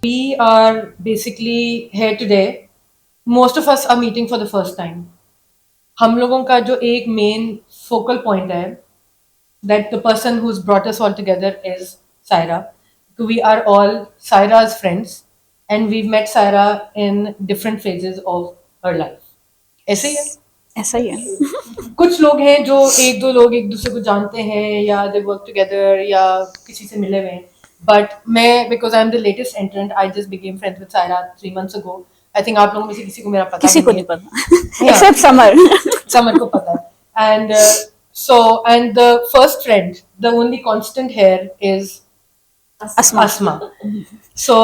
We are basically here today. Most of us are meeting for the first time. हम लोगों का जो एक main focal point है, that the person who's brought us all together is Saira. We are all Saira's friends, and we've met Saira in different phases of her life. ऐसे ही है. ऐसा ही है. कुछ लोग हैं जो एक दो लोग एक दूसरे को जानते हैं या they work together या किसी से मिले हुए हैं. But मैं, because I'm the latest entrant, I just became friends with Saira 3 months ago. I think आप लोगों में से किसी को मेरा पता किसी को नहीं है. पता except Samar. Samar को पता है. And the first friend, the only constant here is Asma. So,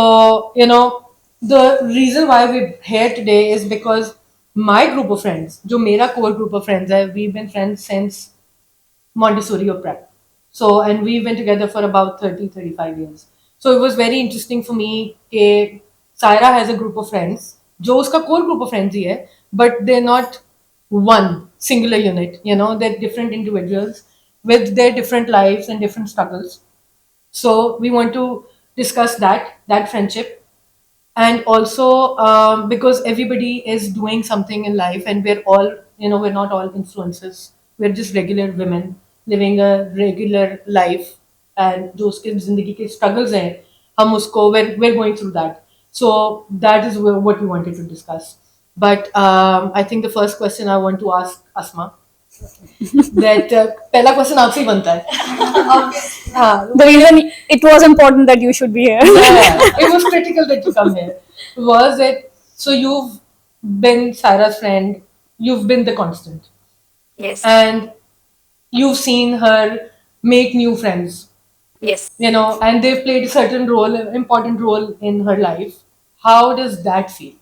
the reason why we're here today is because my group of friends, जो मेरा core group of friends है, we've been friends since Montessori or prep. So, and we've been together for about 35 years. So it was very interesting for me that Saira has a group of friends, जो उसका core group of friends ही है, but they're not one singular unit, they're different individuals with their different lives and different struggles. So we want to discuss that friendship. And also because everybody is doing something in life, and we're all, we're not all influencers. We're just regular women living a regular life, and जो उसके जिंदगी के struggles हैं, हम उसको we're going through that. So that is what we wanted to discuss. But I think the first question I want to ask Asma, that पहला question आपसे ही बनता है. The reason it was important that you should be here. Yeah, it was critical that you come here. Was it, so you've been Saira's friend, you've been the constant. Yes. And you've seen her make new friends. Yes. And they've played a certain role, an important role in her life. How does that feel?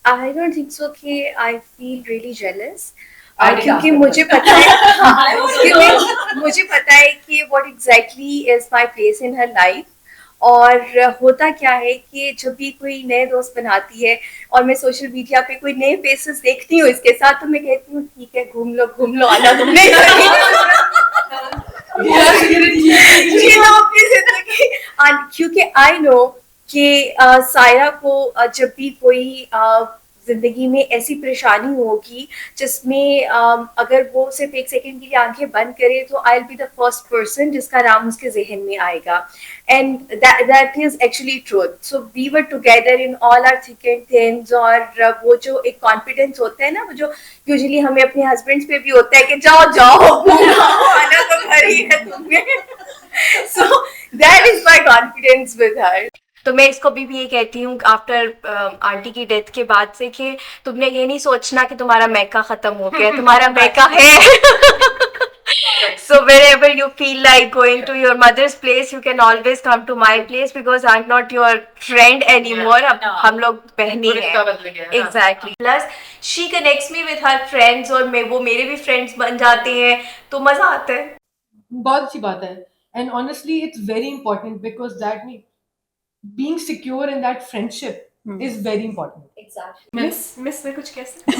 I don't think so कि I feel really jealous. क्योंकि मुझे पता है क्योंकि मुझे पता है कि what exactly is my place in her life. और होता क्या है कि जब भी कोई नए दोस्त बनाती है और मैं सोशल मीडिया पे कोई नए फेसेस देखती हूँ इसके साथ, तो मैं कहती हूँ ठीक है, घूम लो आना तुमने अपनी जिंदगी. क्योंकि आई नो कि सायरा को जब भी कोई जिंदगी में ऐसी परेशानी होगी जिसमें अगर वो सिर्फ एक सेकंड के लिए आंखें बंद करे, तो I will be the first person जिसका नाम उसके जहन में आएगा. And that is actually truth. So we were together in all our thick and thins. और वो जो एक कॉन्फिडेंस होता है ना, वो जो यूजुअली हमें अपने हस्बैंड्स पे भी होता है कि जाओ आना तो घर ही है तुम्हें. So that is my confidence with her. तो मैं इसको भी ये कहती हूँ आफ्टर आंटी की डेथ के बाद से कि तुमने ये नहीं सोचना कि तुम्हारा मैका खत्म हो गया, तुम्हारा मैका है. So wherever you feel like going to your mother's place, you can always come to my place because I'm not your friend anymore. हम लोग बहनी हैं. Exactly. Plus she connects me with her friends और वो मेरे भी friends बन जाते हैं, तो मजा आता है. बहुत अच्छी बात है. And honestly, it's very important because that means being secure in that friendship is very important. Exactly. Miss मैं कुछ कह सकती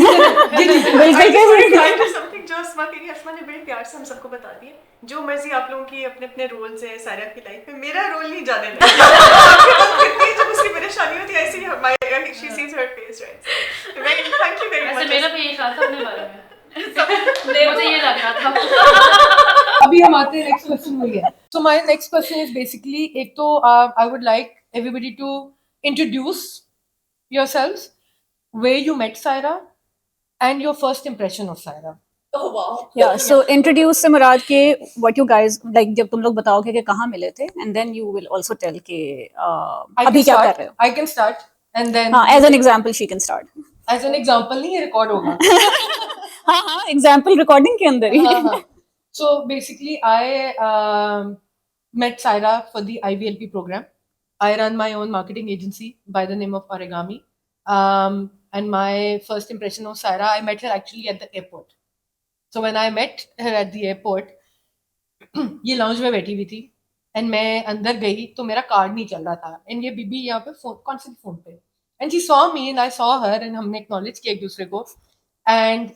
समथिंग जो अस्मा कही. अस्मा ने बड़े प्यार से हम सबको बता दिया. जो मर्जी आप लोगों की अपने अपने रोल्स है सारा की लाइफ में, मेरा रोल नहीं जाने देना. जब उसकी परेशानी होती है ऐसे ही she sees her face right. Thank you very much. मेरा भी यही ख्याल था अपने बारे में. मुझे ये लग रहा था. अभी हम आते हैं नेक्स्ट क्वेश्चन में है. So my next question is basically, एक तो I would like everybody to introduce yourselves, where you met Saira and your first impression of Saira. Oh wow. Yeah, so introduce से मुराद के what you guys like, जब तुम लोग बताओगे कि कहाँ मिले थे, and then you will also tell के अभी क्या कर रहे हो. I can start and then हाँ, as an example she can start. As an example नहीं, ये record होगा. हाँ example recording के अंदर ही. So basically I met Saira for the IVLP program. I run my own marketing agency by the name of Origami. And my first impression of Saira, I met her actually at the airport. So when I met her at the airport, ये lounge में बैठी हुई थी and मैं अंदर गई तो मेरा कार्ड नहीं चल रहा था एंड ये बीबी यहाँ पे कॉन्स्टेंट फोन पे and she saw me and I saw her and हमने एक्नॉलेज किया एक दूसरे को एंड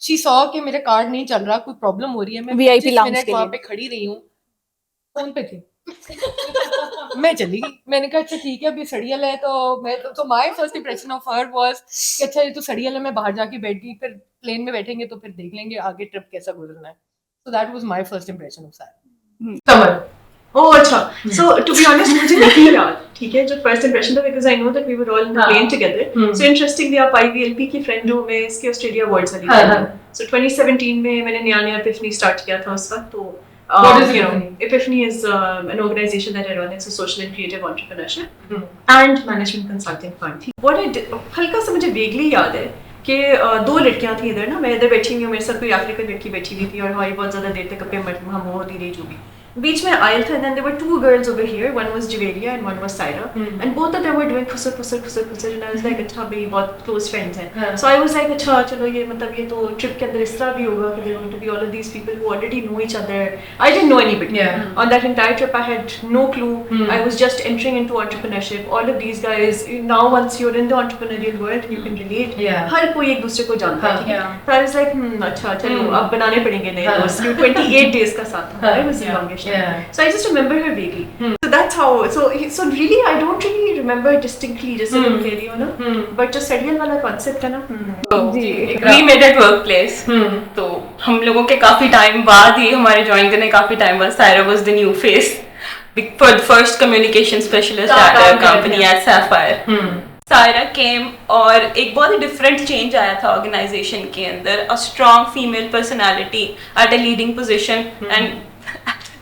शी सॉ कि मेरा कार्ड नहीं चल रहा, कोई प्रॉब्लम हो रही है, मैं VIP 25 lounge मिनट के वहां लिए। पे खड़ी रही हूँ, फोन पे थी। मैं चली गई, मैंने कहा अच्छा ठीक है, अब ये सड़ियल है तो मैं तो my first impression of her was कि अच्छा ये तो सड़ियल है, मैं बाहर जाके बैठ गई, फिर प्लेन में बैठेंगे तो फिर देख लेंगे आगे ट्रिप कैसा गुजरना है। So that was my first impression of सारा। समर ओह अच्छा, so to be honest मुझे नहीं याद, ठीक है, जो फर्स्ट इंप्रेशन था, because I know that we were all in the plane together. So interestingly आप IVLP की फ्रेंड हो, मैं इसके ऑस्ट्रेलिया वर्ड्स वाली फ्रेंड हूँ। So 2017 में मैंने नया Epiphany स्टार्ट किया था उस वक्त, तो What is you know, Epiphany? Epiphany is an organization that I run. It's a social and creative entrepreneurship and management consulting firm. What I did, हल्का सा मुझे vaguely याद है कि दो लड़कियां थी इधर ना, मैं इधर बैठी हुई हूँ, मेरे साथ कोई अफ्रीकन लड़की बैठी हुई थी और हमारी बहुत ज़्यादा देर तक अपने हम होती रही जो भी बीच में आयल था, and then there were two girls over here, one was Javelia and one was Saira, and both of them were doing khusar and I was like अच्छा भाई बहुत close friends हैं, so I was like अच्छा चलो ये मतलब ये तो trip के अंदर इस तरह भी होगा कि there are going to be all of these people who already know each other. I didn't know anybody. On that entire trip I had no clue. I was just entering into entrepreneurship. All of these guys, now once you're in the entrepreneurial world you can relate. हर कोई एक दूसरे को जानता है, ठीक है, so I was like अच्छा चलो अब बनाने पड़ेंगे नए दोस्त, 28 days का साथ था, it was the longest. So I just remember her vaguely. So that's how. So really, I don't really remember distinctly. जैसे तुम कह रही हो ना, but जो serial वाला concept है ना, we met at workplace. तो हम लोगों के काफी टाइम बाद ही हमारे ज्वाइन करने काफी टाइम बाद Saira was the new face for the first communication specialist at our company at Sapphire. Saira came और एक बहुत ही different change आया था organization के अंदर, a strong female personality at a leading position and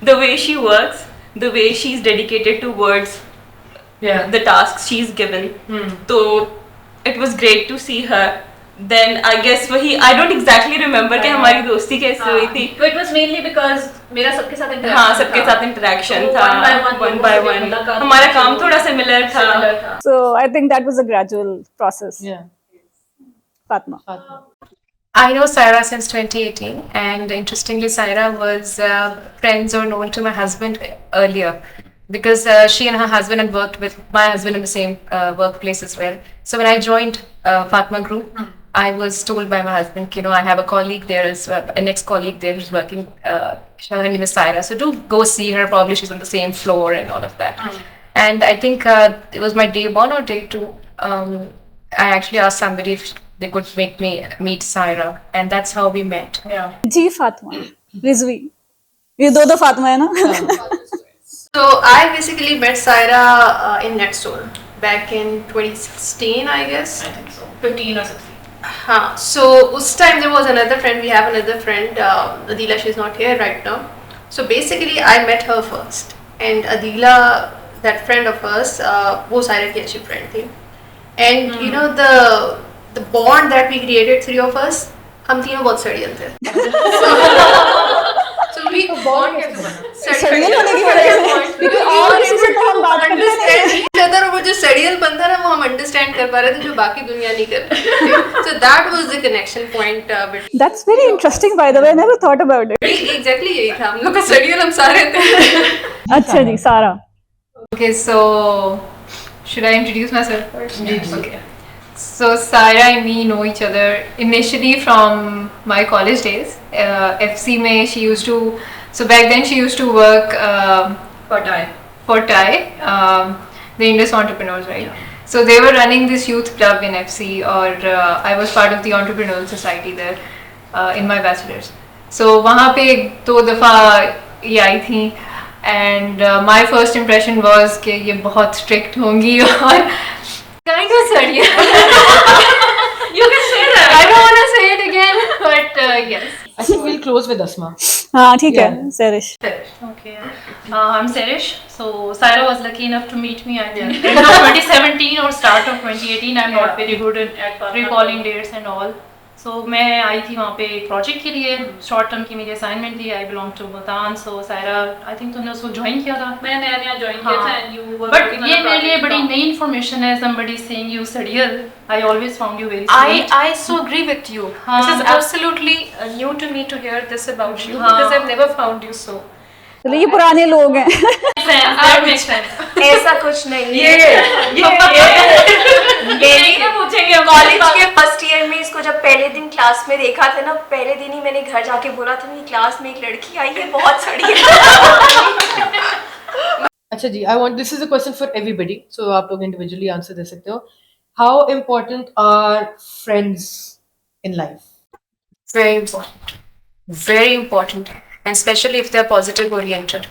the way she works, the way she's dedicated towards the tasks she's given. So it was great to see her. Then I guess I don't exactly remember कि हमारी दोस्ती कैसे हुई थी. So it was mainly because मेरा सबके साथ interaction हाँ सबके साथ interaction था, one by one हमारा काम थोड़ा similar था. So I think that was a gradual process. Fatma. I know Saira since 2018, and interestingly, Saira was friends or known to my husband earlier because she and her husband had worked with my husband in the same workplace as well. So when I joined Fatma Group, I was told by my husband, I have a colleague there as well, an ex-colleague there who's working. Her name is Saira, so do go see her. Probably she's on the same floor and all of that. And I think it was my day 1 or day 2. I actually asked somebody if they could make me meet Saira, and that's how we met. जी फातिमा, रिजवी, ये दो फातिमा है ना? So I basically met Saira in Nextdoor back in 2016, I guess. I think so, 15 or 16. So us time there was another friend. We have another friend, Adila. She's not here right now. So basically, I met her first, and Adila, that friend of hers, वो Saira की अच्छी friend थी. And you know the bond that we created, three of us, हम तीनों बहुत सड़ियल थे. So we सड़ियल होने की वजह से, because और किसी से तो हम बात करते नहीं. each other, और वो जो सड़ियल बनता ना वो हम understand कर पा रहे थे जो बाकी दुनिया नहीं कर रही थी. So that was the connection point between. That's very interesting, by the way. I never thought about it. Exactly यही था, हम लोग का सड़ियल हम सारे थे. अच्छा जी, सारा. Okay, so should I introduce myself first? Okay. So Saira and me know each other initially from my college days. FC में she used to, so back then she used to work For TI, the Indus entrepreneurs, right? So they were running this youth club in FC, or I was part of the entrepreneurial society there in my bachelor's. So वहाँ पे 2 दफ़ा ये आई थी, and my first impression was कि ये बहुत strict होंगी और kind of sorry. You can say that. I don't want to say it again, but yes. I think we'll close with Asma. हाँ ठीक है, Serish. Okay. I'm Sairish. So Saira was lucky enough to meet me, I think, end of 2017 or start of 2018. I'm not very good at recalling dates and all. So मैं आई थी वहाँ पे एक project के लिए, शॉर्ट टर्म की मेरी assignment थी. I belong to Multan. So Saira, I think तुमने उसको ज्वाइन किया था. मैंने नया ज्वाइन किया था, and you were बट ये मेरे लिए बड़ी नई इन्फॉर्मेशन है. somebody saying you सड़ियल. I always found you very sweet. I so agree with you. This is because- absolutely new to me to hear this about you, because I've never found you so. तो ये पुराने लोग हैं. That makes sense. ऐसा कुछ नहीं है. पूछेंगे कॉलेज के फर्स्ट ईयर में इसको जब पहले दिन क्लास में देखा था ना, पहले दिन ही मैंने घर जाके बोला था मेरी क्लास में एक लड़की आई है बहुत सड़ी है. अच्छा जी, I want, this is a question for everybody, so आप लोग individually answer दे सकते हो. How important are friends in life? Very important. Very important. And especially if they're positive oriented.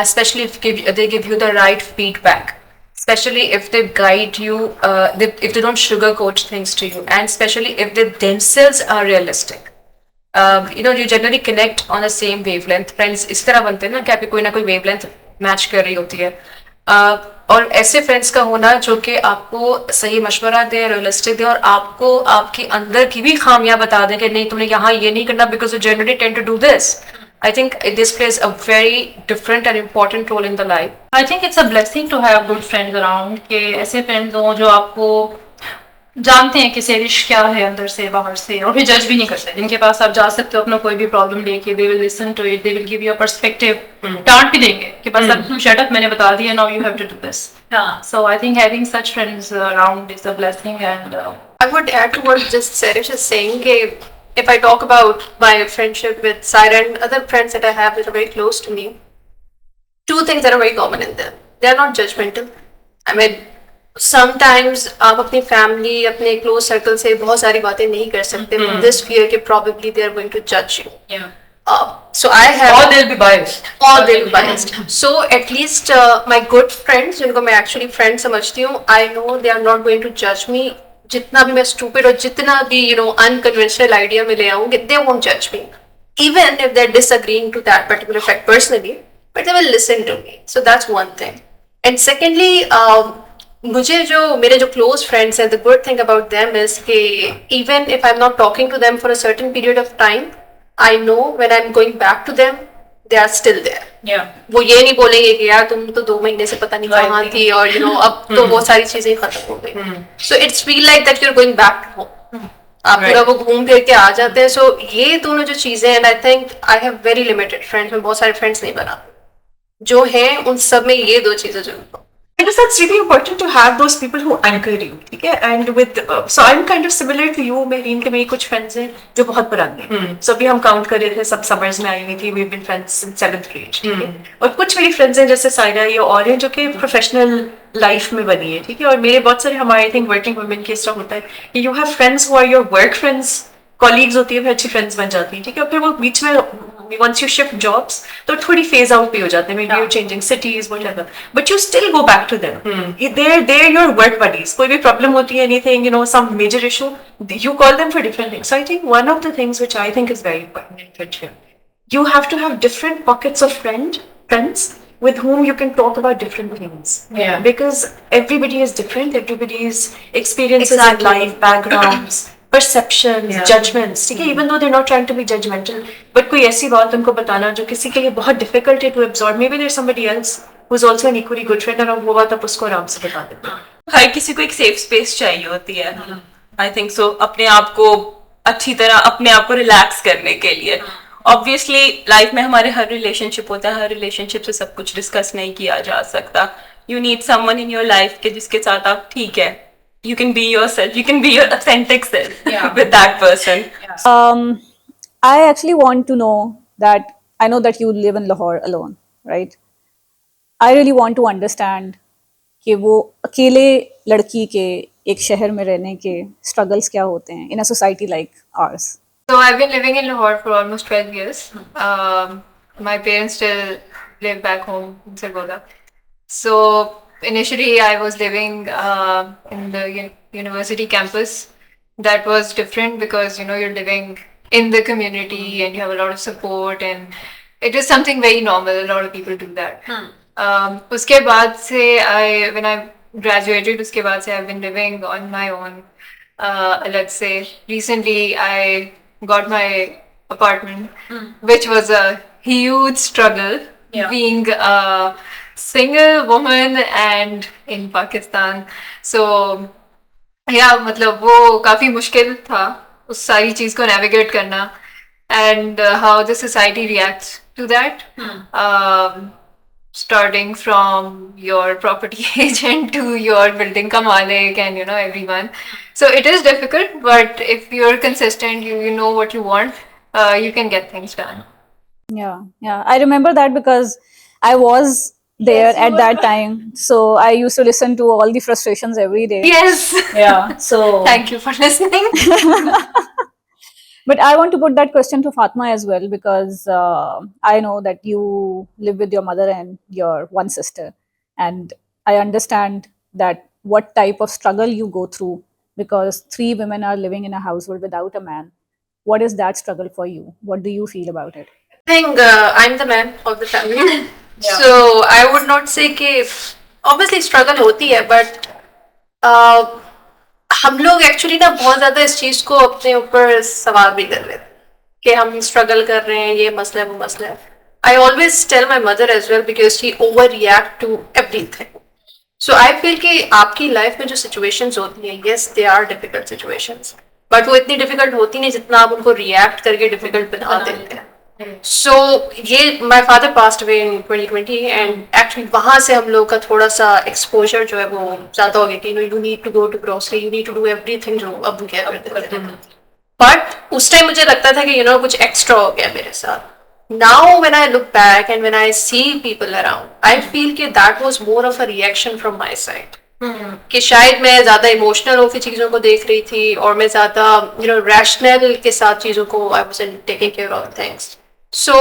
Especially if they give you the right feedback. Especially if they guide you, if they don't sugarcoat things to you. And especially if they themselves are realistic. You generally connect on the same wavelength. Friends इस तरह बनते हैं ना कि आपकी कोई ना कोई wavelength मैच कर रही होती है. और ऐसे फ्रेंड्स का होना जो कि आपको सही मशवरा दें, रियलिस्टिक दें और आपको आपके अंदर की भी खामियां बता दें कि नहीं तुमने यहाँ ये नहीं करना because you generally tend to do this. I think this plays a very different and important role in the life. I think it's a blessing to have good friends around कि ऐसे friends हों जो आपको जानते हैं कि सेरिश क्या है अंदर से बाहर से और फिर जज भी नहीं करते, जिनके पास आप जा सकते हो अपना कोई भी प्रॉब्लम लेके. they will listen to it, they will give you a perspective. डांट भी देंगे कि बस अब तुम shut up, मैंने बता दिया, now you have to do this. So I think having such friends around is a blessing. And I would add to what just Serish is saying. If I talk about my friendship with Saira and other friends that I have that are very close to me, two things that are very common in them. They are not judgmental. I mean, sometimes आप अपनी family, अपने close circle से बहुत सारी बातें नहीं कर सकते with this fear कि probably they are going to judge you. So I have, Or they'll be biased. So at least my good friends जिनको मैं actually friend समझती हूँ, I know they are not going to judge me. जितना भी मैं stupid और जितना भी unconventional idea में ले आऊँगी, they won't judge me. Even if they're disagreeing to that particular fact personally, but they will listen to me. So that's one thing. And secondly, मुझे जो मेरे जो close friends हैं, the good thing about them is कि even if I'm not talking to them for a certain period of time, I know when I'm going back to them, they are still there. वो ये नहीं बोलेंगे कि यार तुम तो 2 महीने से पता नहीं कहाँ थी और अब तो बहुत सारी चीजें खत्म हो गई. So it's feel like that you're going back to home. आप पूरा वो घूम फिर के आ जाते हैं. So ये दोनों जो चीजें हैं, and I think I have very limited friends. मैं बहुत सारे friends नहीं बना, जो हैं उन सब में ये 2 चीजें जरूर. Because that's really important to have those people who anchor you, ठीक है? And with so I'm kind of similar to you. Marine के मेरे कुछ friends हैं जो बहुत पुराने हैं. So अभी हम count कर रहे थे, सब summers में आई हुई थी. We've been friends since 7th grade, ठीक है? और कुछ मेरी friends हैं जैसे सायरा ये और हैं जो कि professional life में बनी है, ठीक है? और मेरे बहुत सारे हमारे I think working women के इस तरह होता है कि you have friends who are your work friends, colleagues होती है, फिर अच्छी friends बन जाती हैं, ठीक है? और फिर वो बीच में once you shift jobs, तो थोड़ी phase out भी हो जाते हैं. Maybe you're changing cities, whatever. But you still go back to them. They're your work buddies. कोई भी problem होती है, anything, some major issue, you call them for different things. So I think one of the things which I think is very important in friendship, you have to have different pockets of friends with whom you can talk about different things. Because everybody is different. Everybody's experiences in life, backgrounds, perceptions, judgments, ठीक है? Even though they're not trying to be judgmental, but कोई ऐसी बात उनको बताना जो किसी के लिए बहुत difficult है to absorb. Maybe there's somebody else who's also an equally good friend, और वो बात आप उसको आराम से बता देते हो. हर किसी को एक सेफ स्पेस चाहिए होती है. आई थिंक सो, अपने आप को अच्छी तरह अपने आप को रिलैक्स करने के लिए. ऑब्वियसली लाइफ में हमारे हर रिलेशनशिप होता है, हर रिलेशनशिप से सब कुछ डिस्कस नहीं किया जा सकता. You need someone in your life के जिसके साथ आप ठीक है, you can be yourself, you can be your authentic self with that person. I actually want to know that I know that you live in Lahore alone, right? I really want to understand कि वो अकेले लड़की के एक शहर में रहने के struggles क्या होते हैं in a society like ours. So I've been living in Lahore for almost 12 years. My parents still live back home in Sargodha. So initially I was living in the university campus. That was different because you're living in the community and you have a lot of support, and it is something very normal. A lot of people do that. उसके बाद से when I graduated, उसके बाद से I've been living on my own. Let's say recently I got my apartment, which was a huge struggle being a single woman and in Pakistan. So मतलब वो काफी मुश्किल था उस सारी चीज को नेविगेट करना. and how the society reacts to that. Starting from your property agent to your building ka malik and everyone. So it is difficult, but if you're consistent, you know what you want, you can get things done. Yeah, yeah. I remember that because I was there at that time. So I used to listen to all the frustrations every day. Yes. Yeah. So Thank you for listening. but I want to put that question to Fatma as well because I know that you live with your mother and your one sister, and I understand that what type of struggle you go through because three women are living in a household without a man. What is that struggle for you? What do you feel about it? I think I'm the man of the family. So I would not say कि obviously struggle होती है, but हम लोग actually ना बहुत ज्यादा इस चीज को अपने ऊपर सवाल भी कर लेते हैं कि हम स्ट्रगल कर रहे हैं, ये मसला है वो मसला है. I always tell my mother as well because she overreact to everything. So I feel कि आपकी लाइफ में जो सिचुएशंस होती हैं, yes they are difficult situations, but वो इतनी डिफिकल्ट होती नहीं जितना आप उनको रिएक्ट करके डिफिकल्ट बना देते हैं. सो ये my father passed away in 2020 and actually वहाँ से हम लोग का थोड़ा सा एक्सपोजर जो है वो ज़्यादा हो गया कि you need to go to grocery, you need to do everything जो अब क्या करते थे. बट उस टाइम मुझे लगता था कि कुछ एक्स्ट्रा हो गया मेरे साथ. Now when I look back and when I see people around, I feel कि that was more of a reaction from my side. कि शायद मैं ज्यादा इमोशनल होकर चीजों को देख रही थी और मैं ज्यादा रैशनल के साथ चीजों को I wasn't taking care of things. So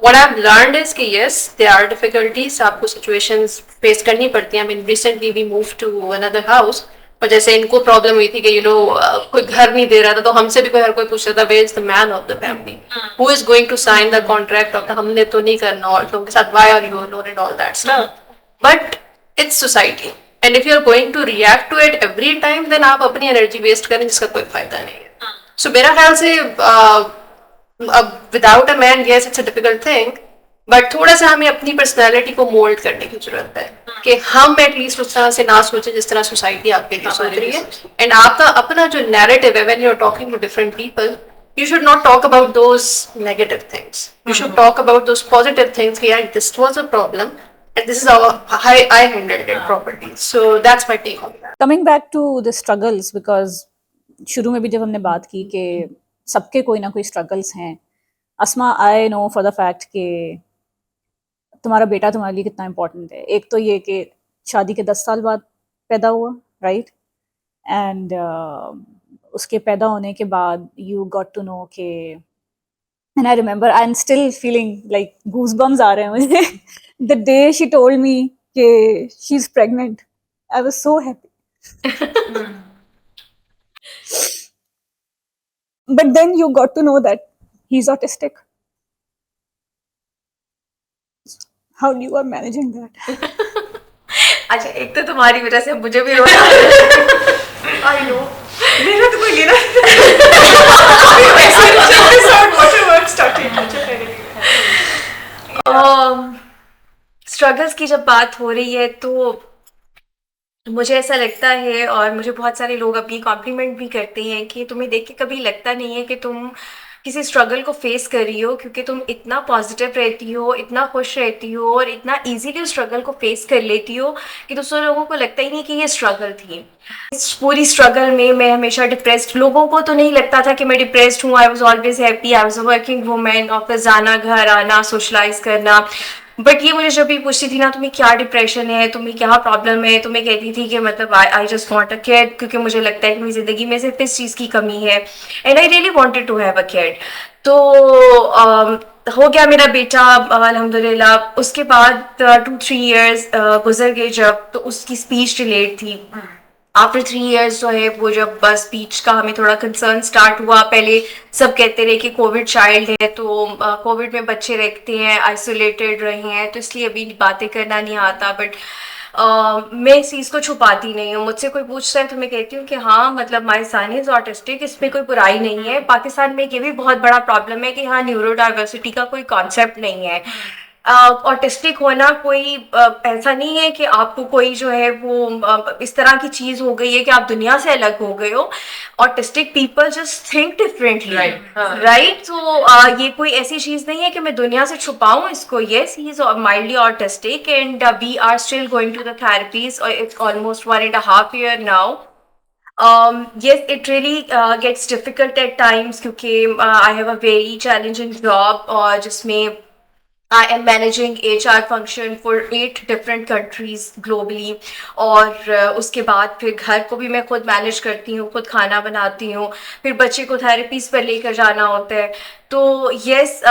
what I've learned is कि yes, there are difficulties, आपको situations face करनी पड़ती हैं. I mean recently we moved to another house. और जैसे इनको प्रॉब्लम हुई थी कि कोई घर नहीं दे रहा था, तो हमसे भी हर कोई पूछ रहा था where is the man of the family, who is going to sign the contract of the, हमने तो नहीं करना और लोगों के साथ why are you alone and all that stuff. But it's society and if you are going to react to it every time then आप अपनी एनर्जी वेस्ट करें जिसका कोई फायदा नहीं है. सो मेरा ख्याल से without a man yes it's a difficult thing, but थोड़ा सा हमें अपनी पर्सनैलिटी को मोल्ड करने की जरूरत है कि हम एटलीस्ट उस तरह से ना सोचें जिस तरह सोसाइटी आपके लिए सोच रही है. एंड आपका अपना जो नैरेटिव है when you are talking to different people, you should not talk about those negative things. You should talk about those positive things. Yeah, this was a problem and this is how I handled it properly. So that's my take on that. Coming back to the struggles, because शुरू में भी जब हमने बात की कि सबके कोई ना कोई struggles हैं. अस्मा, I know for the fact कि तुम्हारा बेटा तुम्हारे लिए कितना इम्पोर्टेंट है. एक तो ये कि शादी के 10 साल बाद पैदा हुआ, राइट? एंड उसके पैदा होने के बाद यू गॉट टू नो के, and I remember I am still feeling like goose bumps आ रहे हैं मुझे the day she told me कि she is pregnant. I was so happy. But then you got to know that he is autistic. How you are managing that? अच्छा, एक तो तुम्हारी वजह से मुझे भी रोना आई नो, मेरा तो कोई लेना स्ट्रगल्स की जब बात हो रही है तो मुझे ऐसा लगता है और मुझे बहुत सारे लोग अपनी कॉम्प्लीमेंट भी करते हैं कि तुम्हें देख के कभी लगता नहीं है कि तुम किसी स्ट्रगल को फेस कर रही हो, क्योंकि तुम इतना पॉजिटिव रहती हो, इतना खुश रहती हो और इतना इजीली स्ट्रगल को फेस कर लेती हो कि दूसरे लोगों को लगता ही नहीं कि ये स्ट्रगल थी. इस पूरी स्ट्रगल में मैं हमेशा डिप्रेस्ड, लोगों को तो नहीं लगता था कि मैं डिप्रेस्ड हूँ. I was always happy, I was a working women, office जाना, घर आना, सोशलाइज करना. बट ये मुझे जब भी पूछती थी ना, तुम्हें क्या डिप्रेशन है, तुम्हें क्या प्रॉब्लम है, तो मैं कहती थी कि मतलब I just want a kid, क्योंकि मुझे लगता है कि मेरी ज़िंदगी में सिर्फ इस चीज़ की कमी है and I really wanted to have a kid. तो हो गया मेरा बेटा अल्हम्दुलिल्लाह. उसके बाद 2-3 years गुजर गए जब, तो उसकी स्पीच डिलेड थी. आफ्टर 3 years जो है वो जब बस स्पीच का हमें थोड़ा कंसर्न स्टार्ट हुआ. पहले सब कहते रहे कि कोविड चाइल्ड है, तो कोविड में बच्चे रहते हैं, आइसोलेटेड रहे हैं, तो इसलिए अभी बातें करना नहीं आता. बट मैं इस चीज़ को छुपाती नहीं हूँ. मुझसे कोई पूछता है तो मैं कहती हूँ कि हाँ, मतलब माय सन इज ऑटिस्टिक, इसमें कोई बुराई नहीं है. पाकिस्तान में ये भी बहुत बड़ा प्रॉब्लम है कि हाँ, न्यूरो डाइवर्सिटी का कोई कॉन्सेप्ट नहीं है. ऑटिस्टिक होना कोई ऐसा नहीं है कि आपको कोई जो है वो इस तरह की चीज हो गई है कि आप दुनिया से अलग हो गए हो. Autistic people just think differently, right. तो ये कोई ऐसी चीज नहीं है कि मैं दुनिया से छुपाऊं इसको. Yes, he is mildly autistic and we are still going to the therapies. It's almost 1.5 year now. Yes, it really gets difficult at times क्योंकि I have a very challenging job और जिसमें I am managing HR function for 8 different countries globally. और उसके बाद फिर घर को भी मैं खुद मैनेज करती हूँ, खुद खाना बनाती हूँ, फिर बच्चे को थेरेपीज पर लेकर जाना होता है. तो yes,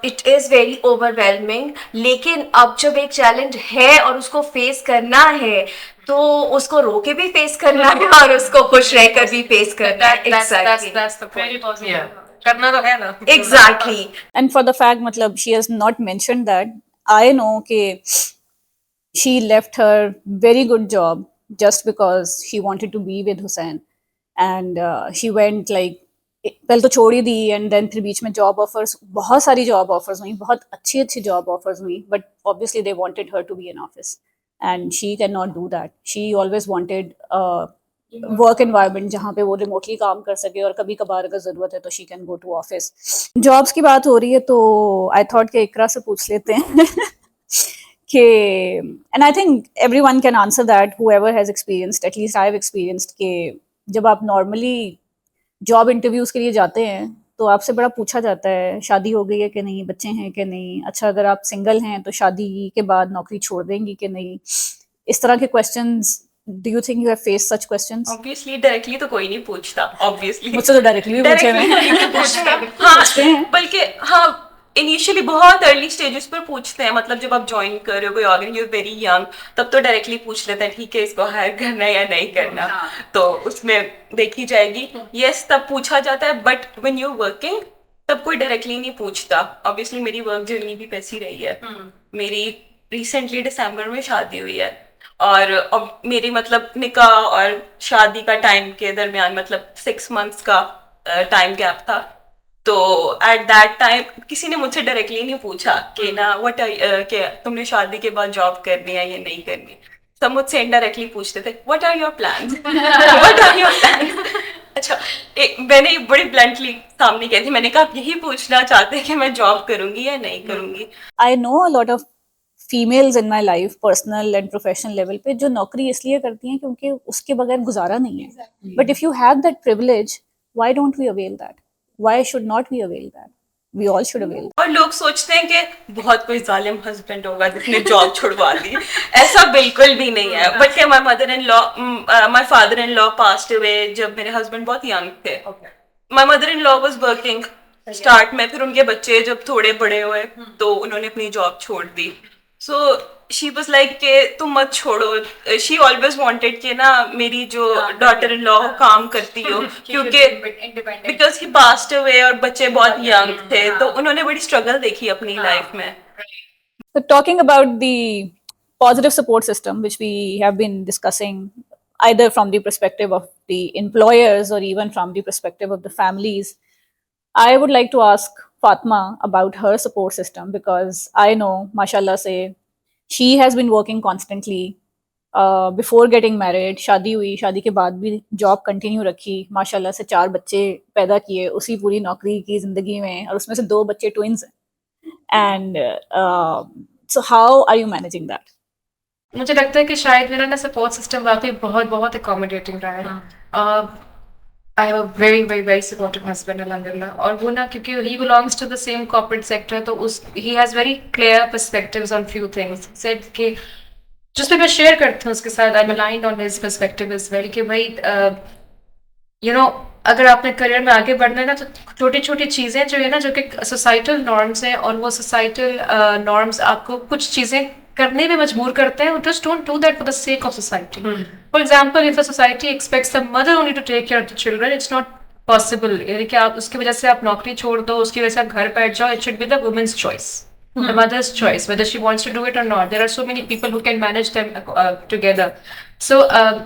it is very overwhelming. लेकिन अब जब एक चैलेंज है और उसको फेस करना है तो उसको रो के भी फेस करना है और उसको खुश रहकर भी फेस करना है. That's the Very point. positive. करना तो है ना. Exactly. And for the fact, matlab, she has not mentioned that. I know कि she left her very good job just because she wanted to be with Hussein, and she went like पहले तो छोड़ ही दी, and then फिर बीच में job offers, बहुत सारी job offers हुई, बहुत अच्छी अच्छी जॉब ऑफर्स हुई, but obviously they wanted her to be in office and she can not do that. She always wanted work environment जहाँ पे वो रिमोटली काम कर सके, और कभी कभार अगर ज़रूरत है तो she can go to office. Jobs की बात हो रही है तो आई थॉट कि इकरा से पूछ लेते हैं कि, and I think every one can answer that, whoever has experienced, at least I have experienced, कि जब आप नॉर्मली जॉब इंटरव्यूज़ के लिए जाते हैं तो आपसे बड़ा पूछा जाता है शादी हो गई है कि नहीं, बच्चे हैं कि नहीं, अच्छा अगर आप सिंगल हैं तो शादी के बाद नौकरी छोड़ देंगी कि नहीं, इस तरह के questions. Do you think you have face such questions? Obviously directly तो कोई नहीं पूछता, ऑब्वियसली मुझसे तो डायरेक्टली भी पूछे डायरेक्टली हैं. कोई नहीं पूछता. हाँ, बल्कि हाँ इनिशियली बहुत अर्ली स्टेजेस पर पूछते हैं. मतलब जब आप ज्वाइन कर रहे हो कोई ऑर्गन, यू वेरी यंग, तब तो डायरेक्टली पूछ लेते हैं ठीक है इसको हायर करना है या नहीं करना, तो उसमें देखी जाएगी. यस, तब पूछा जाता है, बट व्हेन यू वर्किंग तब कोई डायरेक्टली नहीं पूछता. ऑब्वियसली मेरी वर्क जर्नी भी वैसी रही है. मेरी रिसेंटली दिसंबर में शादी हुई है, और अब मेरी मतलब निकाह और शादी का टाइम के दरमियान मतलब 6 months का टाइम गैप था. तो एट दैट टाइम किसी ने मुझसे डायरेक्टली नहीं पूछा कि ना व्हाट कि तुमने शादी के बाद जॉब करनी है या नहीं करनी. सब मुझसे इनडायरेक्टली पूछते थे what are your plans, what are your plans. अच्छा, मैंने बड़ी ब्लंटली सामने कही थी, मैंने कहा आप यही पूछना चाहते हैं कि मैं जॉब करूंगी या नहीं करूंगी. I know a lot of females in my life, personal and professional level पे, जो नौकरी इसलिए करती हैं क्योंकि उसके बगैर गुजारा नहीं है. But if you have that privilege, why don't we avail that? Why should not we avail that? We all should avail. और लोग सोचते हैं कि बहुत कोई जालिम हस्बैंड होगा जिसने जॉब छुड़वा दी. ऐसा बिल्कुल भी नहीं है. But my mother in law, my father in law passed away जब मेरे हस्बैंड बहुत यंग थे. My mother in law was working start में, फिर उनके बच्चे जब थोड़े बड़े हुए तो उन्होंने अपनी जॉब छोड़ दी. सो शी वाज लाइक के तुम मत छोड़ो. शी ऑलवेज वांटेड कि ना मेरी जो डॉटर इन लॉ काम करती हो, क्योंकि बिकॉज ही पास्ड अवे और बच्चे बहुत यंग थे, तो उन्होंने बड़ी स्ट्रगल देखी अपनी लाइफ में. So talking about the positive support system, which we have been discussing, either from the perspective of the employers or even from the perspective of the families, I would like to ask Fatma about her support system, because I know, mashallah say, she has been working constantly before getting married. शादी हुई, शादी के बाद भी job continue रखी, माशाल्लाह से 4 बच्चे पैदा किए उसी पूरी नौकरी की ज़िंदगी में, और उसमें से 2 बच्चे ट्विंस हैं. And so how are you managing that? मुझे लगता है कि शायद मेरा ना सपोर्ट सिस्टम वाकई बहुत बहुत अकोमोडेटिंग रहा है. I have a very very very supportive husband अल्हम्दुलिल्लाह. और वो ना क्योंकि he belongs to the same corporate sector, तो उस he has very clear perspectives on few things. Said कि जिस पे मैं शेयर करती हूँ उसके साथ, I am aligned on his perspective is well कि भाई यू नो अगर आपने करियर में आगे बढ़ना है ना, तो छोटी छोटी चीज़ें जो है ना, जो कि सोसाइटल नॉर्म्स हैं, और वो सोसाइटल नॉर्म्स आपको कुछ चीज़ें करने में मजबूर करते हैं. Just don't do that for the sake of society. For example, if the society expects the mother only to take care of the children, it's not possible. यानी कि आप उसकी वजह से आप नौकरी छोड़ दो, उसकी वजह से आप घर बैठ जाओ. It should be the women's choice. the mother's choice whether she wants to do it or not. There are so many people who can manage them together. So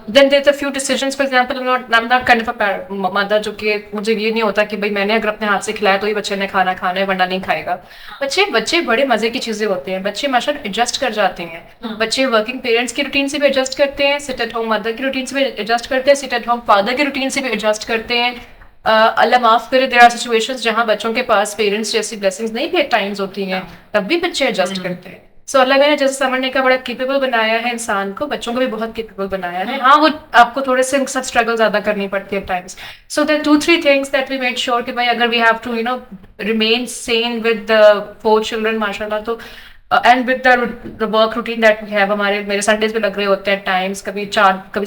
then there's a few decisions. For example, I'm not kind of a mother जो कि मुझे ये नहीं होता कि भाई मैंने अगर अपने हाथ से खिलाया तो ही बच्चे ने खाना खाना है वरना नहीं खाएगा. बच्चे बड़े मजे की चीजें होते हैं. बच्चे माशाल्लाह एडजस्ट कर जाते हैं. बच्चे वर्किंग पेरेंट्स की रूटीन से भी एडजस्ट करते हैं, सिट एट होम मदर की रूटीन से भी एडजस्ट करते हैं, सिट एट होम फादर की रूटीन से भी एडजस्ट करते हैं. अल्लाह माफ करे, देयर आर सिचुएशंस जहाँ बच्चों के पास पेरेंट्स जैसी ब्लेसिंग्स नहीं भी टाइम्स होती हैं, तब भी बच्चे एडजस्ट करते हैं. सो अल्लाह ने जैसे समझने का बड़ा केपेबल बनाया है इंसान को, बच्चों को भी बहुत केपेबल बनाया है. हाँ, वो आपको थोड़े से उनके साथ स्ट्रगल ज्यादा करनी पड़ती है times. So there 2-3 things that we made sure कि भाई अगर we have to remain sane with the 4 children माशाल्लाह, तो and with the work routine that we have. मेरे संडेज भी लग रहे होते हैं टाइम्स, कभी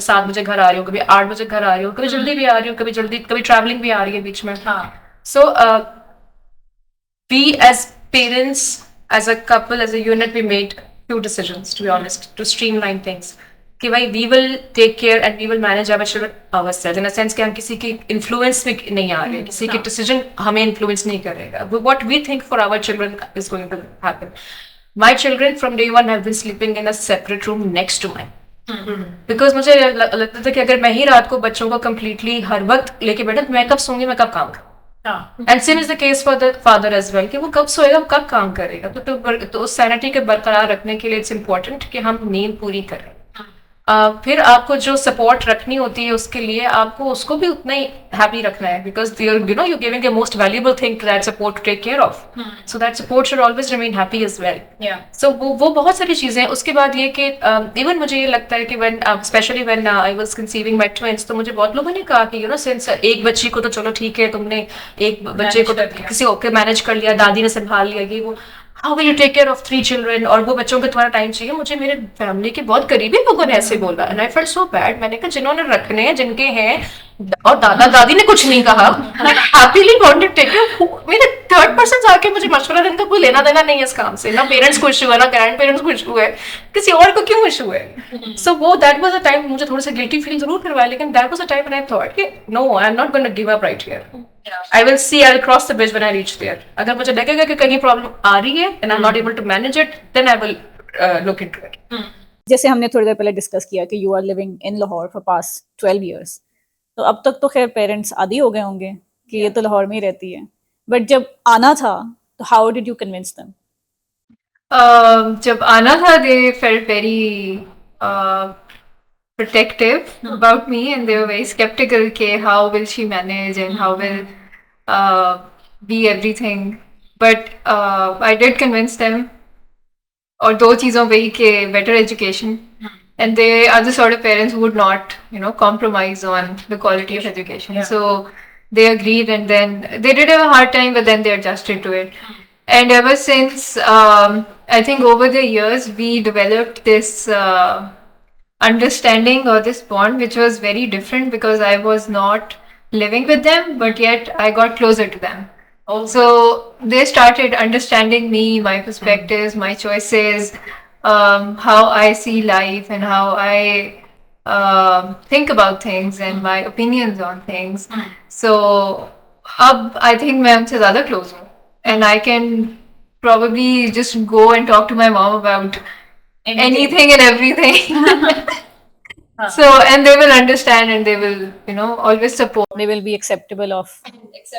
7 बजे घर आ रही हूँ, कभी 8 बजे घर आ रही हूँ, कभी जल्दी भी आ रही हूँ, कभी ट्रैवलिंग भी आ रही है बीच में. So we as parents, as a couple, as a unit, we made few decisions, to be honest, to streamline things. कि भाई we will take care and we will manage our children ourselves, in a sense कि हम किसी की influence में नहीं आ रहे, किसी की decision हमें influence नहीं करेगा. What we think for our children is going to happen. My children from day one have been sleeping in a separate room next to mine. Because मुझे लगता था कि अगर मैं ही रात को बच्चों को completely हर वक्त लेके बैठा तो मैं कब सोऊंगी, मैं कब काम करूँ. And same is the case for the father as well कि वो कब सोएगा, कब काम करेगा. तो उस सैनिटी के बरकरार रखने के लिए इट्स इम्पोर्टेंट कि हम नींद पूरी करें. फिर आपको जो सपोर्ट रखनी होती है उसके लिए आपको उसको भी उतना ही हैप्पी रखना है, because you're giving the most valuable thing to that support to take care of. So that support should always remain happy as well. So वो बहुत सारी चीजें. उसके बाद ये कि इवन मुझे ये लगता है कि especially when I was conceiving my twins, तो मुझे बहुत लोगों ने कहा कि since एक बच्ची को तो चलो ठीक है, तुमने एक बच्चे को किसी और मैनेज कर लिया, दादी ने संभाल लिया, ये वो, how will you take care of 3 children, और वो बच्चों को तुम्हारा टाइम चाहिए. मुझे मेरे फैमिली के बहुत करीबी लोगों ने ऐसे बोला, and I felt so bad. मैंने कहा जिन्होंने रखने हैं, जिनके हैं, और दादा दादी ने कुछ नहीं कहा, happily wanted to take care. मेरे थर्ड पर्सन आके मुझे मशवरा देने का कोई लेना देना नहीं है इस काम से. ना पेरेंट्स को इशू है, ना ग्रैंड पेरेंट्स को इशू है, किसी और को क्यों इशू है. सो वो दैट वाज अ टाइम मुझे थोड़ा सा गिल्टी फील जरूर करवाया, लेकिन that was a time when I thought कि no, I am not going to give up right here. I will see, I will cross the bridge when I reach there. अगर मुझे लगेगा कि कहीं problem आ रही है and I'm not able to manage it, then I will look into it. जैसे हमने थोड़ी देर पहले डिस्कस किया कि you are living in Lahore for past 12 years, तो अब तक तो खैर पेरेंट्स आदी हो गए होंगे कि ये तो लाहौर में ही रहती है, बट जब आना था तो how did you convince them? जब आना था they felt very protective about me, and they were very skeptical ke how will she manage and how will be everything, but I did convince them. और 2 चीज़ों पे ही के better education, and they are the sort of parents who would not compromise on the quality of education. So they agreed, and then they did have a hard time, but then they adjusted to it. And ever since, I think over the years we developed this understanding or this bond, which was very different because I was not living with them, but yet I got closer to them. So they started understanding me, my perspectives, my choices, how I see life and how I think about things and my opinions on things. So अब I think मैं उनसे ज़्यादा close हूँ, and I can probably just go and talk to my mom about anything and everything. So, and they will understand, and they will always support. They will be acceptable of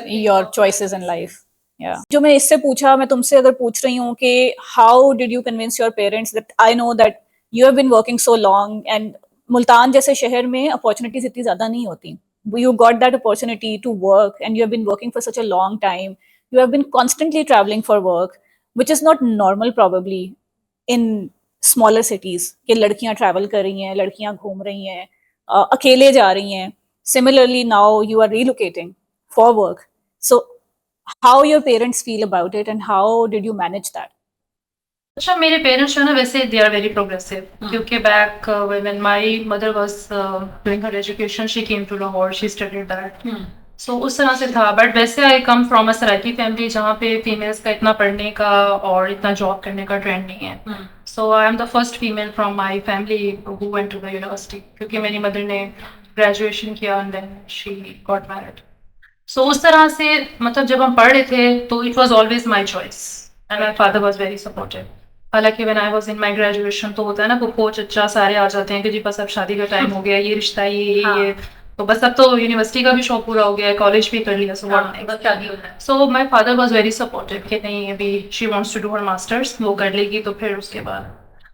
your choices in life. Yeah. जो मैं इससे पूछा, मैं तुमसे अगर पूछ रही हूँ कि how did you convince your parents that I know that you have been working so long, and Multan जैसे शहर में opportunities इतनी ज़्यादा नहीं होती. You got that opportunity to work, and you have been working for such a long time. You have been constantly traveling for work, which is not normal probably in smaller cities. कि लड़कियां travel कर रही हैं, लड़कियां घूम रही हैं, अकेले जा रही हैं. Similarly, now you are relocating for work. So, how your parents feel about it, and how did you manage that? अच्छा, मेरे पेरेंट्स जो है ना, वैसे दे आर वेरी प्रोग्रेसिव, क्योंकि back when my mother was doing her education, she came to Lahore, she studied that. So उस तरह से था. बट वैसे I come from a Saraiki family जहाँ पे फीमेल्स का इतना पढ़ने का और इतना जॉब करने का ट्रेंड नहीं है. So I am the first female from my family who went to the university, क्योंकि मेरी मदर ने ग्रेजुएशन किया and then she got married. So उस तरह से मतलब जब हम पढ़ रहे थे तो it was always my choice. and my father was very supportive. हालांकि when I was in my graduation तो होता है ना पुप्पो चचा सारे आ जाते हैं कि जी बस अब शादी का टाइम हो गया, ये रिश्ता ये तो बस अब तो यूनिवर्सिटी का भी शौक पूरा हो गया है, कॉलेज भी कर लिया, so what next. So my father was very supportive कि नहीं अभी she wants to do her masters, वो कर लेगी तो फिर उसके बाद.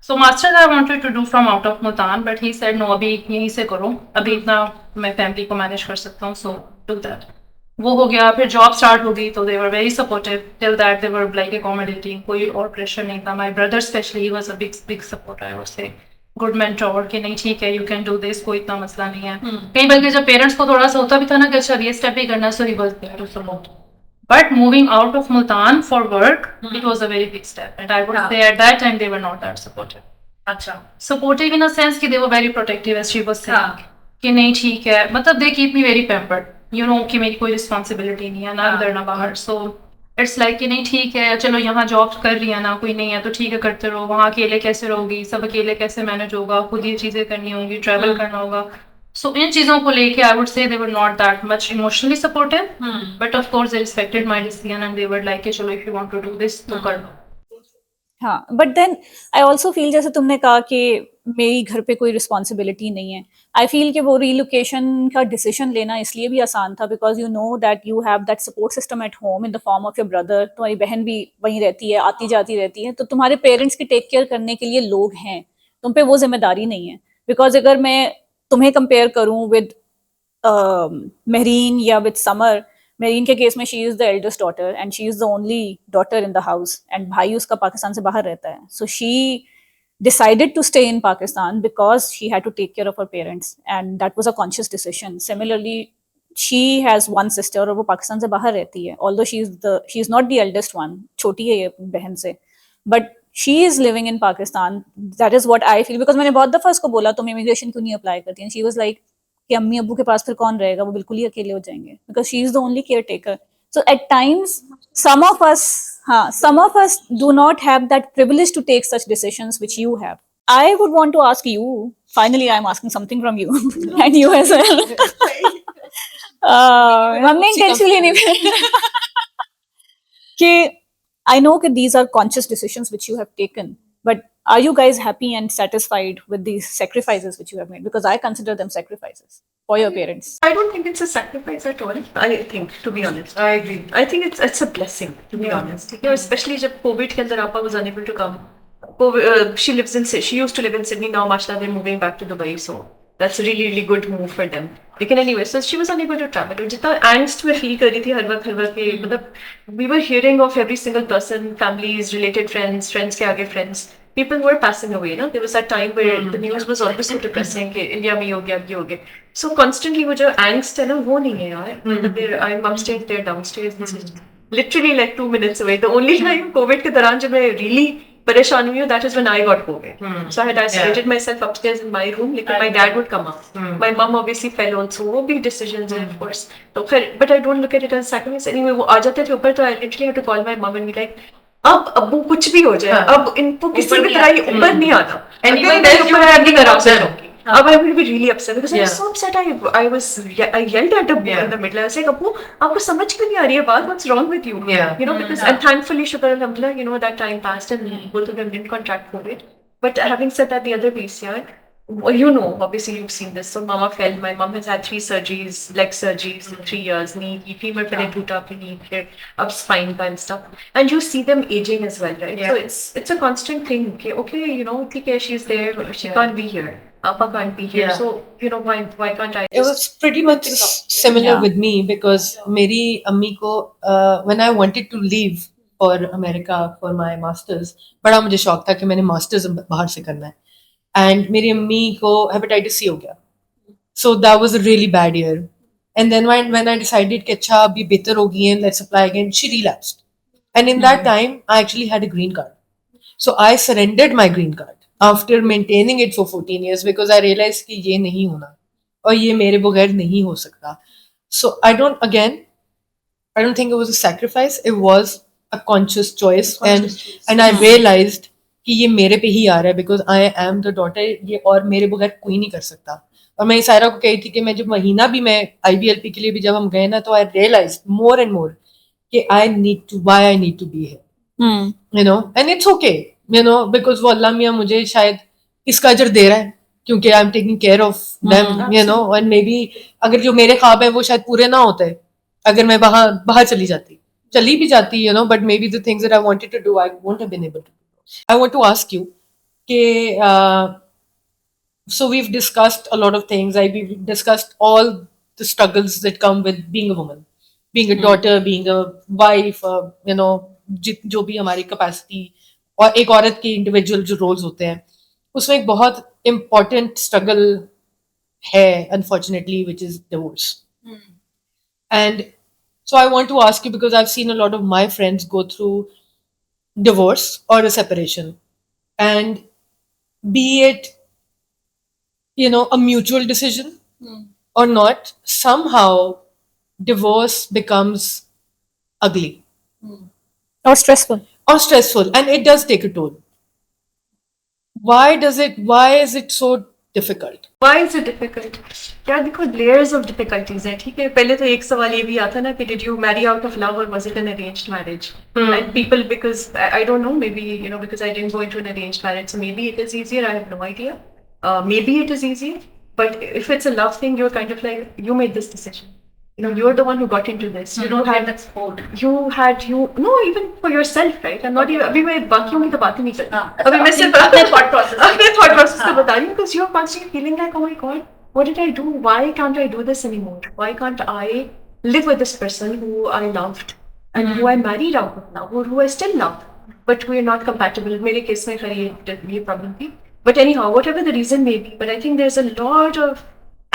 So masters I wanted to do from out of Multan but he said no अभी यहीं से करो, अभी इतना मैं फैमिली को मैनेज कर सकता हूँ, सो डू दैट. वो हो गया, फिर जॉब स्टार्ट हो गई तो they were very supportive till that they were like accommodating, कोई और प्रेशर नहीं था. My brother specially he was a big supporter, I would say good mentor कि नहीं ठीक है यू कैन डू दिस, कोई इतना मसला नहीं है. कहीं बल्कि जब पेरेंट्स को थोड़ा सा होता भी था ना कि अच्छा ये स्टेप भी करना, so he was there to support. But moving out of Multan for work, it was a very big step, and I would say at that time they were not that supportive. अच्छा, supportive in a sense कि they were very protective as she was saying. कि नहीं ठीक है, मतलब they keep me very pampered. You know कि मेरी कोई responsibility नहीं है, ना अंदर ना बाहर. So it's like कि नहीं ठीक है, चलो यहाँ जॉब कर रही है ना, कोई नहीं है तो ठीक है करते रहो. वहाँ अकेले कैसे रहोगी, सब अकेले कैसे मैनेज होगा, खुद ये चीजें करनी होंगी, ट्रैवल करना होगा. So इन चीजों को लेके I would say they were not that much emotionally supportive, but of course they respected my decision and they were like कि चलो if you want to do this तो कर लो. हाँ, but then I also feel जैसे तुमने कहा कि मेरी घर पे कोई रिस्पॉन्सिबिलिटी नहीं है. आई फील कि वो रीलोकेशन का डिसीजन लेना इसलिए भी आसान था because you know that you have that support system at home in the form of your brother. तुम्हारी बहन भी वहीं रहती है, आती जाती रहती है, तो तुम्हारे पेरेंट्स की टेक केयर करने के लिए लोग हैं, तुम पे वो जिम्मेदारी नहीं है. बिकॉज अगर मैं तुम्हें कंपेयर करूँ विद मेहरीन या विद समर, मेरीन के केस में she is the eldest daughter and she is the only daughter in the house and भाई उसका पाकिस्तान से बाहर रहता है. So she decided to stay in Pakistan because she had to take care of her parents and that was a conscious decision. Similarly, she has one sister और वो पाकिस्तान से बाहर रहती है, although she is not the eldest one, छोटी है ये बहन से, but she is living in Pakistan. That is what I feel because मैंने बहुत दफा उसको बोला तुम immigration क्यों नहीं अप्लाई करती हैं. She was like कि अम्मी अब्बू के पास फिर कौन रहेगा, वो बिल्कुल ही अकेले हो जाएंगे because she is the only caretaker. So at times some of us do not have that privilege to take such decisions which you have. I would want to ask you, finally I'm asking something from you and you as well. हमने intentionally नहीं कि I know that these are conscious decisions which you have taken, but are you guys happy and satisfied with these sacrifices which you have made? Because I consider them sacrifices for your parents. I don't think it's a sacrifice at all. I think, to be honest, I agree. I think it's a blessing, to be honest. You know, especially जब COVID के अंदर Appa was unable to come. She used to live in Sydney. Now, mashallah, they're moving back to Dubai. So that's a really good move for them. लेकिन anyway, so she was unable to travel. और जितना angst में feel कर रही थी हर वक्त के मतलब we were hearing of every single person, families, related friends के आगे friends. People were passing away, no? There was that time where the news was always so depressing कि इंडिया में ये हो गया. So constantly वो जो angst है ना वो नहीं है यार. मतलब I'm upstairs, they're downstairs. This is literally like 2 minutes away. The only time COVID के दौरान जब मैं really परेशान हुई हूँ, that is when I got COVID. So I had isolated myself upstairs in my room. लेकिन my dad would come up. My mom obviously fell also. वो big decisions हैं, of course. तो फिर but I don't look at it as sacrifice. Anyway, वो आ जाते थे ऊपर तो I literally had to call my mom and be like, अब अब्बू कुछ भी हो जाए, अब इनको किसी भी तरह ऊपर नहीं आना. And even then you were having a upset. I will be really upset because I was so upset. I yelled at Abbu in the middle. I was like, Abbu, आपको समझ क्यों नहीं आ रही है बात? What's wrong with you? You know, because and thankfully, shukar alhamdulillah, you know, that time passed and both of them didn't contract COVID. But having said that, the other piece, well, you know, obviously you've seen this. So mama fell. My mom has had 3 surgeries, leg surgeries in 3 years. Knee, femur pele toota, knee, up spine and stuff. And you see them aging as well, right? So it's a constant thing. Okay, you know, okay, she's there. She can't be here. Appa can't be here. So, you know, why can't I? It was pretty much similar with me because मेरी अम्मी को when I wanted to leave for America for my masters, बड़ा मुझे शौक था कि मैंने masters बाहर से करना है. And मेरी अम्मी को hepatitis C हो गया. So that was a really bad year. And then when I decided कि अच्छा अभी बेहतर होगी and let's apply again, she relapsed. And in that time, I actually had a green card. So I surrendered my green card after maintaining it for 14 years because I realized कि ये नहीं होना और ये मेरे बगैर नहीं हो सकता. So I don't think it was a sacrifice. It was a conscious choice. And I realized कि ये मेरे पे ही आ रहा है because I am the daughter. ये और मेरे बगैर कोई नहीं कर सकता. और मैं सायरा को कही थी कि मैं जब महीना भी मैं IBLP के लिए भी जब हम गए ना तो I realized more and more कि why I need to be here. and it's okay, because वो अल्लाह मियाँ मुझे शायद इसका अजर दे रहा है क्योंकि I am taking care of them, and maybe अगर जो मेरे ख्वाब है वो शायद पूरे ना होते अगर मैं बाहर चली भी जाती, but maybe the things that I wanted to do I won't have been able to do. I want to ask you कि so we've discussed a lot of things. We've discussed all the struggles that come with being a woman, being a daughter, being a wife, जो भी हमारी capacity और एक औरत की individual जो roles होते हैं, उसमें एक बहुत important struggle है, unfortunately, which is divorce. And so I want to ask you, because I've seen a lot of my friends go through divorce or a separation, and be it a mutual decision or not, somehow divorce becomes ugly or stressful. And it does take a toll. Why is it so difficult? Why is it difficult? यार देखो layers of difficulties हैं, ठीक है. पहले तो एक सवाल ये भी आता ना कि did you marry out of love or was it an arranged marriage? And people, because I don't know, maybe because I didn't go into an arranged marriage, so maybe it is easier. I have no idea. Maybe it is easier, but if it's a love thing, you're kind of like, you made this decision. You're the one who got into this. You don't have that support. Even for yourself, right? I'm not even. अभी मैं बाकियों की तो बात ही नहीं करती. अभी मैं सिर्फ अपने thought process को बता रही हूँ, because you're constantly feeling like, oh my god, what did I do? Why can't I do this anymore? Why can't I live with this person who I loved and who I married out of love, or who I still love, but we're not compatible? मेरे case में खैर ये problem थी. But anyhow, whatever the reason may be, but I think there's a lot of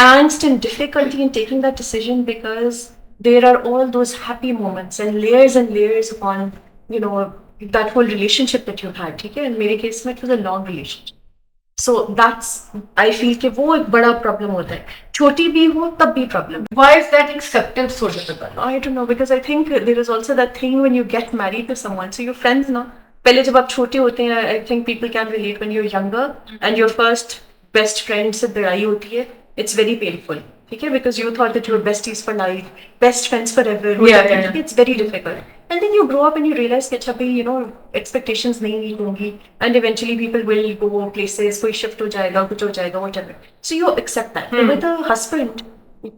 angst and difficulty in taking that decision, because there are all those happy moments and layers upon, that whole relationship that you've had, okay? And in my case, it was a long relationship. So that's, I feel कि वो एक बड़ा problem होता है. छोटी भी हो तब भी problem. Why is that acceptance so difficult? I don't know, because I think there is also that thing when you get married to someone, so your friends know. पहले जब आप छोटे होते हैं, I think people can relate when you're younger and your first best friend से लड़ाई होती है, it's very painful, ठीक है? Because you thought that you were besties for life, best friends forever. Yeah. It's very difficult. And then you grow up and you realize कि अच्छा भाई, expectations नहीं meet होंगी, and eventually people will go places, कोई shift हो जाएगा, कुछ हो जाएगा, whatever. So you accept that. With a husband,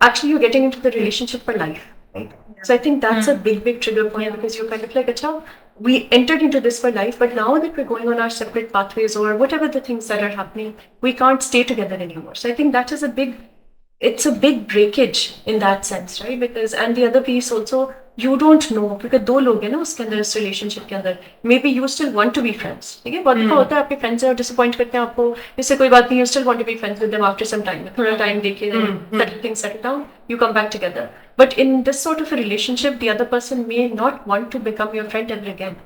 actually you're getting into the relationship for life, right? So I think that's a big trigger point, because you're kind of like, अच्छा, we entered into this for life, but now that we're going on our separate pathways or whatever the things that are happening, we can't stay together anymore. So I think that is a big breakage in that sense, right? Because, and the other piece also, you don't know, because दो लोग हैं ना उसके अंदर, इस relationship के अंदर, maybe you still want to be friends, ठीक है? बहुत दफा होता है आपके friends से और disappoint करते हैं आपको, इससे कोई बात नहीं, you still want to be friends with them after some time, थोड़ा time देके, things settle down, you come back together. But in this sort of a relationship, the other person may not want to become your friend ever again.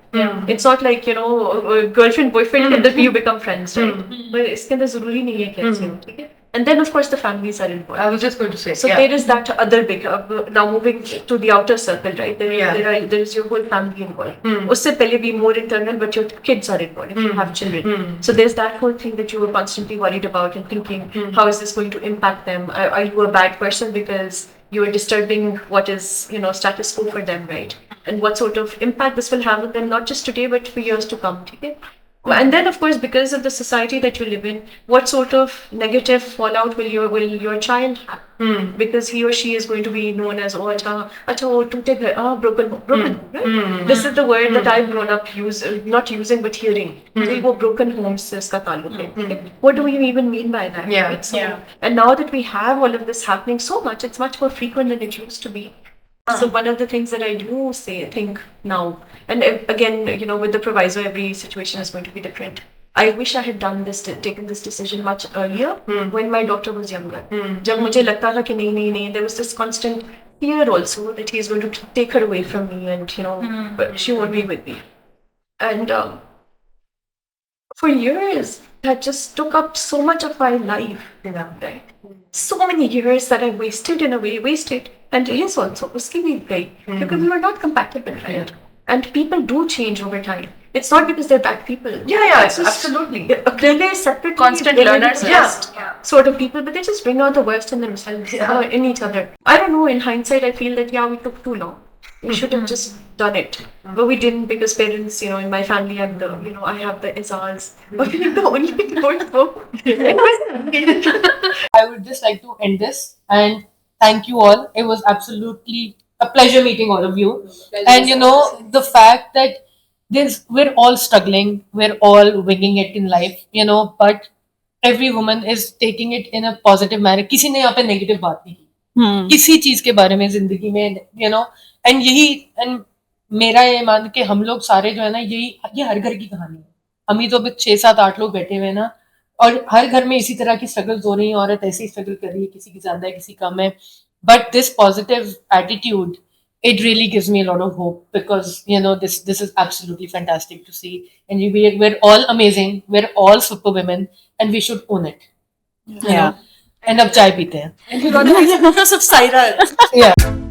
It's not like, girlfriend, boyfriend, and then you become friends, right? But इसके अंदर ज़रूरी नहीं है कि ऐसे हो, ठीक है? And then, of course, the families are involved. I was just going to say. So there is that other big. Now moving to the outer circle, right? There is your whole family involved. Usse pehle be more internal, but your kids are involved if you have children. So there's that whole thing that you were constantly worried about and thinking, how is this going to impact them? Are you a bad person because you are disturbing what is, status quo for them, right? And what sort of impact this will have on them, not just today, but for years to come. Okay? And then, of course, because of the society that you live in, what sort of negative fallout will your child have? Because he or she is going to be known as, broken, right? This is the word that I've grown up not using, but hearing. Broken homes se iska ताल्लुक है. What do we even mean by that? Yeah. Right? So, and now that we have all of this happening so much, it's much more frequent than it used to be. So one of the things that I do think now, and again, with the proviso, every situation is going to be different. I wish I had taken this decision much earlier when my daughter was younger. जब मुझे लगता था कि नहीं, there was this constant fear also that he is going to take her away from me, and but she won't be with me. And for years, that just took up so much of my life. Right? So many years that I wasted in a way, and his also, uski bhi gayi, because we were not compatible, right? And people do change over time. It's not because they're bad people. Yeah, absolutely. They're separate, constant learners, sort of people, but they just bring out the worst in themselves, in each other. I don't know. In hindsight, I feel that we took too long. We should have just done it. But we didn't because parents, in my family, I'm the, I have the Izaz. But I'm the only notebook. I would just like to end this and thank you all. It was absolutely a pleasure meeting all of you. And the fact that we're all struggling, we're all winging it in life, but every woman is taking it in a positive manner. किसी ने यहाँ पे negative बात नहीं की किसी चीज के बारे में जिंदगी में एंड एंड मेरा ये मान के हम लोग सारे जो है ना ये हर घर की कहानी है. हम ही तो अभी 6 7 8 लोग बैठे हुए हैं ना और हर घर में इसी तरह की स्ट्रगल्स हो रही हैं. औरत ऐसे ही स्ट्रगल कर रही है, किसी की ज्यादा है, किसी कम है. But this positive attitude, it really gives me a lot of hope because this is absolutely fantastic to see, and we're all amazing, we're all super women, and we should own it. You know? And अब चाय पीते हैं. And we got to because of Saira. Yeah.